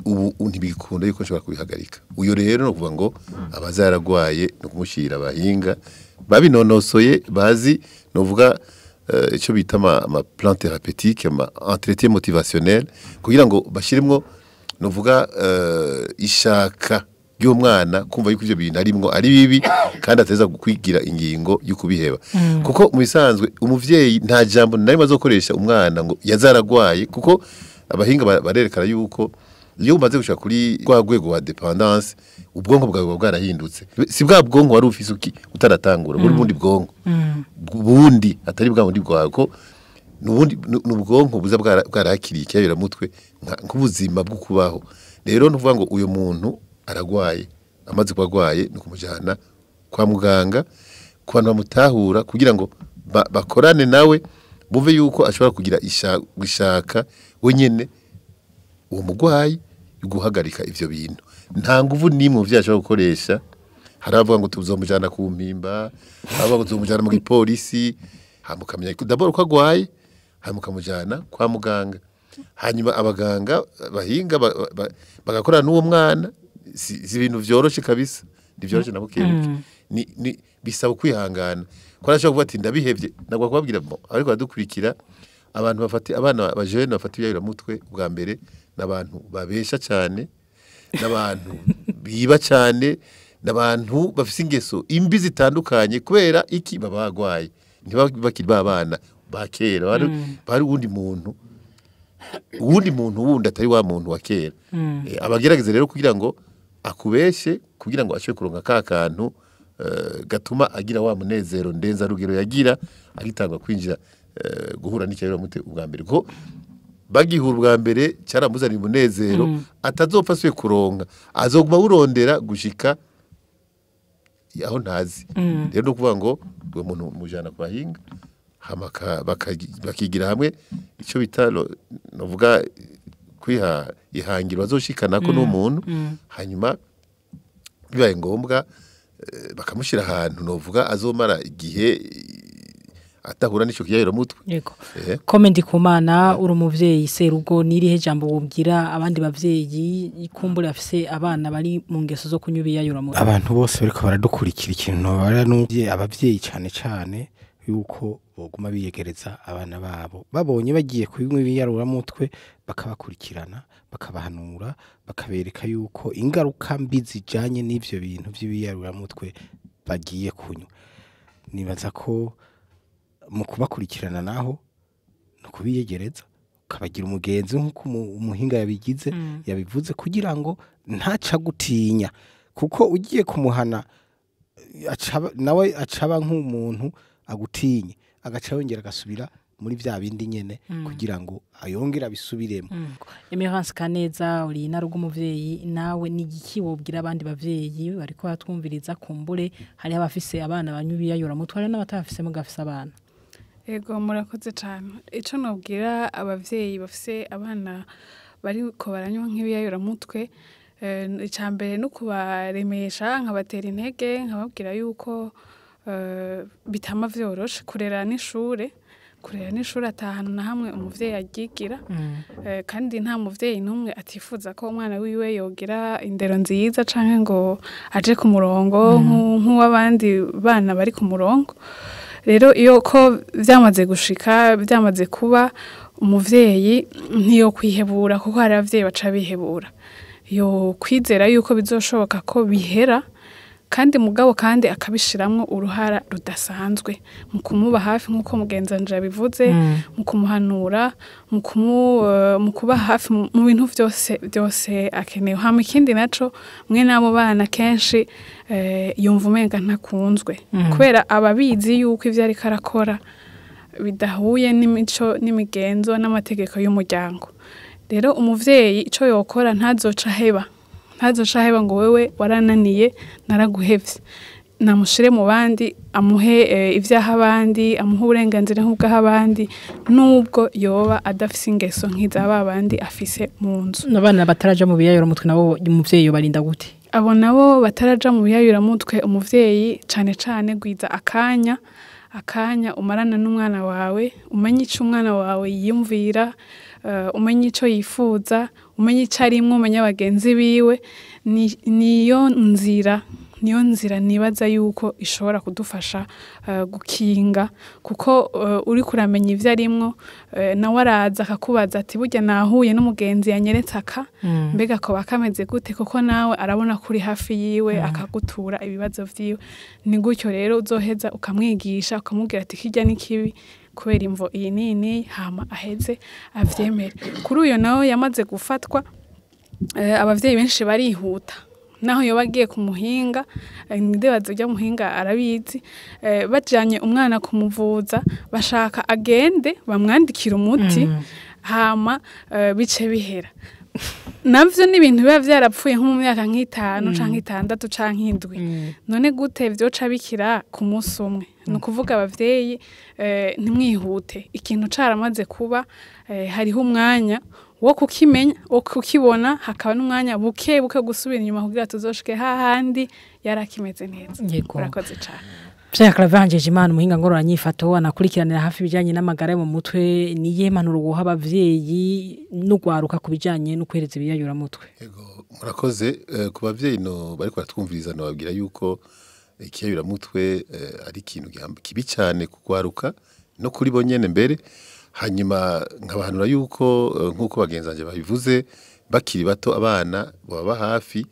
Speaker 4: ubu ntibikunda yuko nshobora kubihagarika uyo rero no kuvuga ngo abazaragwaye no kumushira abahinga babinonosoye bazi novuga icyo bita ama plan thérapeutique ama entretien motivationnel kugira ngo bashiremwo novuga ishaka ry'umwana kumva yuko ivyo bintu arimwo ari bibi kandi ateza kwigira ingingo y'ukubiheba kuko mu bisanzwe umuvyeyi nta jambo narimo azokoresha umwana ngo yazaragwaye kuko abahinga barerekana yuko iyo umaze gushaka kuri rwa rwego wa dependance ubwonko bwawe bwarahindutse si bwa bwonko wari ufise utaratangura buri bundi bwonko bundi atari bwa bundi bwawe ko n'ubwonko buza bwarakiriye ikiyayuramutwe nk'ubuzima bwo kubaho rero nuvuga ngo uyu muntu aragwaye amaze kwagwaye ni kumujana kwa muganga ku bantu bamutahura kugira ngo bakorane nawe bumve yuko ashobora kugira ishaka wenyene uwo mugwayi guhagarika ivyo bintu nta nguvu nimwe vyashobora gukoresha haravuga ngo tuzomujana ku mpimba haravuga ngo tuzomujana mu gipolisi hamukamenya d'abord ko agwaye hamukamujana kwa muganga hanyuma abaganga bahinga bagakorana n'uwo mwana si ibintu vyoroshe kabisa ndivyoroshe nabukebuke ni bisaba kwihangana ko arashobora kuvuga ati ndabihevye nagwa kubabwira ariko badukurikira abantu bafati abana bajene bafati ibiyayuramutwe bwa mbere n'abantu babesha cyane n'abantu biba cyane n'abantu bafise ingeso imbi zitandukanye kubera iki babagwaye ntibakiri babana bakera bari wundi muntu wundi atari wa muntu wa kera abagerageza rero kugira ngo akubeshe kugira ngo ashobore kuronka ka kantu gatuma agira wa munezero ndenza rugero yagira agitanga kwinjira guhura n'ikiyayuramutwe ubwa mbere ko bagihura ubwa mbere cyaramuzana umunezero atazopfa suye kuronka azoguma urondera gushika aho ntazi rero no kuvuga ngo uwo muntu mujana kwahinga bakigira hamwe icyo bita novuga kwiha ihangiro bazoshikana ko n'umuntu hanyuma bibaye ngombwa bakamushira ahantu novuga azomara igihe atahura n'icyo kiyayuramutwe
Speaker 1: yego komenti kumana uri umuvyeyi serugo nirihe jambo wubwira abandi bavyeyi ikumbure afise abana bari mu ngeso zo kunywa ibiyayuramutwe
Speaker 2: abantu bose bariko baradukurikira ikintu baranumvye abavyeyi cyane yuko boguma biyegereza abana babo babonye bagiye kunywa ibiyayuramutwe bakabakurikirana bakabahanura bakabereka yuko ingaruka mbi zijanye n'ivyo bintu by'ibiyayuramutwe bagiye kunywa nibaza ko mu kubakurikirana naho no kubiyegereza ukabagira umugenzi nk'uko umuhinga yabigize yabivuze kugira ngo ntaca gutinya kuko ugiye kumuhana nawe acaba nk'umuntu agutinye agaca yongera agasubira muri vya bindi nyene kugira ngo ayongera bisubiremo.
Speaker 1: Emerance Kaneza uri narugo umuvyeyi nawe ni igiki wobwira abandi bavyeyi bariko batwumviriza kumbure hari abafise abana banywa ibiyayuramutwe hari n'abatafise mugafise abana.
Speaker 3: Ego murakoze cyane. Ico nobwira abavyeyi bafise abana bariko baranywa nk'ibiyayuramutwe icambere no kubaremesha nkabatera intege nkababwira yuko bitama vyoroshe kurera n'ishure atahana na hamwe umuvyeyi agigira kandi nta muvyeyi numwe atifuza ko umwana wiwe yogira indero nziza canke ngo aje ku murongo nk'uw'abandi bana bari ku murongo. Rero iyo ko vyamaze gushika vyamaze kuba umuvyeyi ntiyo kwihebura kuko hari abavyeyi baca bihebura yo kwizera yuko bizoshoboka ko bihera kandi mugabo kandi akabishiramwo uruhara rudasanzwe mu kumuba hafi nkuko mugenzanje bivuze mu kumuhanura mu kuba hafi mu bintu byose akeneye. Hama ikindi naco mwe nabo bana kenshi yumva umenga ntakunzwe kubera ababizi yuko ivyo ari karakora bidahuye n'imico n'imigenzo n'amategeko y'umuryango. Rero umuvyeyi ico yokora ntazoca heba ngo wewe warananiye naraguhevye namushire mu bandi amuhe ivyaha abandi amuhe uburenganzira nk'ubwaho abandi nubwo yoba adafise ingeso nk'iza babandi afise mu nzu.
Speaker 1: N'abana bataraja mu biyayuramutwe nabo umuvyeyi yobarinda gute?
Speaker 3: Abo nabo bataraja mu biyayuramutwe umuvyeyi cane gwiza akanya umarana n'umwana wawe umenye ico umwana wawe yiyumvira umenye ico yifuza umenye ico arimwe umenye abagenzi biwe niyo nzira nibaza yuko ishobora kudufasha gukinga kuko uri kuramenya ivyo arimwo nawe araza akakubaza ati burya nahuye n'umugenzi yanyeretse aka mbega ko bakameze gute kuko nawe arabona kuri hafi yiwe akagutura ibibazo vyiwe. Ni gutyo rero uzoheza ukamwigisha ukamubwira ati kirya ni kibi kubera imvo iyi nini hama aheze avyemere. Kuri uyo nawe yamaze gufatwa abavyeyi benshi barihuta naho yo bagiye kumuhinga ndibaza ujya muhinga arabizi bajanye umwana kumuvuza bashaka agende bamwandikira umuti hama bice bihera. Navyo ni ibintu biba vyarapfuye nko mu myaka nk'itanu canke itandatu canke indwi none gute vyoca bikira ku munsi umwe. Ni ukuvuga abavyeyi ntimwihute ikintu caramaze kuba hariho umwanya wo kukimenya wo kukibona hakaba n'umwanya buke gusubira inyuma kugira tuzoshike hahandi yarakimeze neza. Urakoze cyane.
Speaker 1: Vya Clavangeje Imana umuhinga ngorora nyifato anakurikiranira hafi bijanye n'amagara mu mutwe niye manuro guha abavyeyi n'urwaruka kubijanye no kwereza ibiyayuramutwe.
Speaker 4: Yego murakoze ku bavyeyi no bariko batwumviriza no babwira yuko ikiyayuramutwe ari ikintu kibi cyane kugwaruka no kuri bo nyene mbere. Hanyuma nkabahanura yuko nkuko bagenzanje babivuze bakiri bato abana baba hafi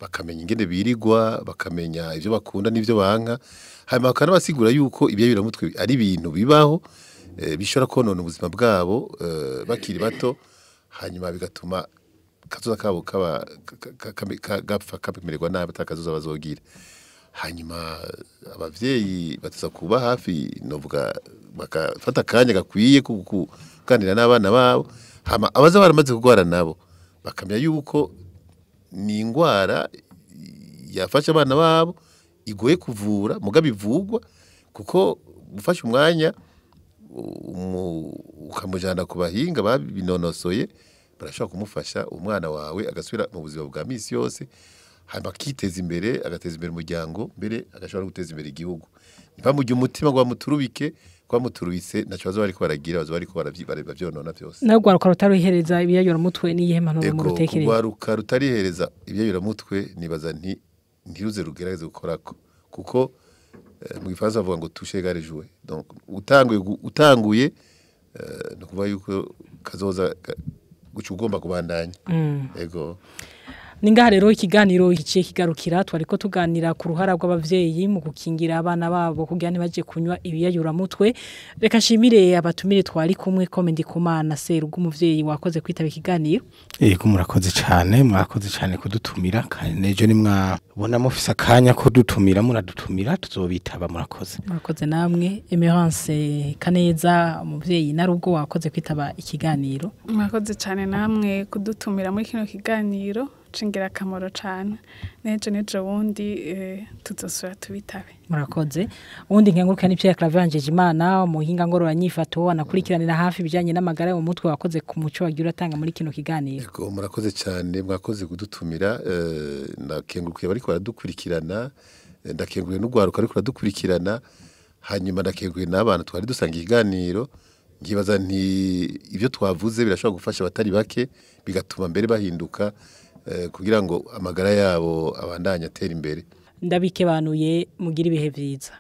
Speaker 4: bakamenya ingene birigwa bakamenya ivyo bakunda n'ivyo banka hanyuma bakanabasigura yuko ibiyayuramutwe ari ibintu bibaho bishobora konona ubuzima bwabo bakiri bato hanyuma bigatuma kazoza kabo gapfa kapimererwa nabi atakazoza bazogira. Hanyuma abavyeyi bataza kuba hafi novuga bakafata kanya gakwiye kuganira n'abana babo hama abaza baramaze kugwara nabo bakamya yuko ni ingwara yafasha abana babo igoye kuvura mugabe ivugwa kuko gufasha umwanya ukamujana ku bahinga babinonosoye barashobora kumufasha umwana wawe agasubira mu buzima bwa misi yose hanyuma akiteza imbere agateza imbere umuryango mbere agashobora guteza imbere igihugu. Ntibamujye umutima ngo bamuturubike kwa muturubise naco bazo bariko baragira bazo bariko baravyonona byose.
Speaker 1: Na rwaruka rutarihereza ibiyayuramutwe niyihe mpanuro mu rutekereza.
Speaker 4: Rwaruka rutarihereza ibiyayuramutwe nibaza ntiruze rugerageze gukorako kuko mu gifaransa bavuga ngo toucher gare jouer. Donc utanguye no kuva yuko kazoza guca ugomba kubandanya. Yego.
Speaker 1: Ningaha rero ikiganiro giciye kigarukira twariko tuganira ku ruhara rw'abavyeyi mu gukingira abana babo kugira ntibaje kunywa ibiyayuramutwe. Reka shimire abatumire twari kumwe Komedi Kumana Seru rw'umuvyeyi wakoze kwitaba ikiganiro.
Speaker 2: Yego murakoze cyane kudutumira kandi nejo nimwabona mufise akanya ko dutumira muradutumira tuzobitaba murakoze.
Speaker 1: Murakoze namwe Emerance Kaneza umuvyeyi narubwo wakoze kwitaba ikiganiro.
Speaker 3: Murakoze cyane namwe kudutumira muri kino kiganiro. Cingira kamaro cyane nejo wundi tuzosura tubitabe
Speaker 1: murakoze ubundi nkenguruka n'ivyo yakravanje Imana umuhinga ngorora nyifato anakurikiranira hafi bijanye n'amagara yo mutwe wakoze ku muco wagira atanga muri kino kiganiro.
Speaker 4: Yego murakoze cyane mwakoze kudutumira nakengurukiye bariko baradukurikirana ndakenguruye n'urwaruka ariko baradukurikirana hanyuma ndakenguruye n'abana twari dusanga ikiganiro ngibaza nti ivyo twavuze birashobora gufasha abatari bake bigatuma mbere bahinduka kugira ngo amagara yabo abandanye atera imbere.
Speaker 1: Ndabikebanuye mugira ibihe vyiza.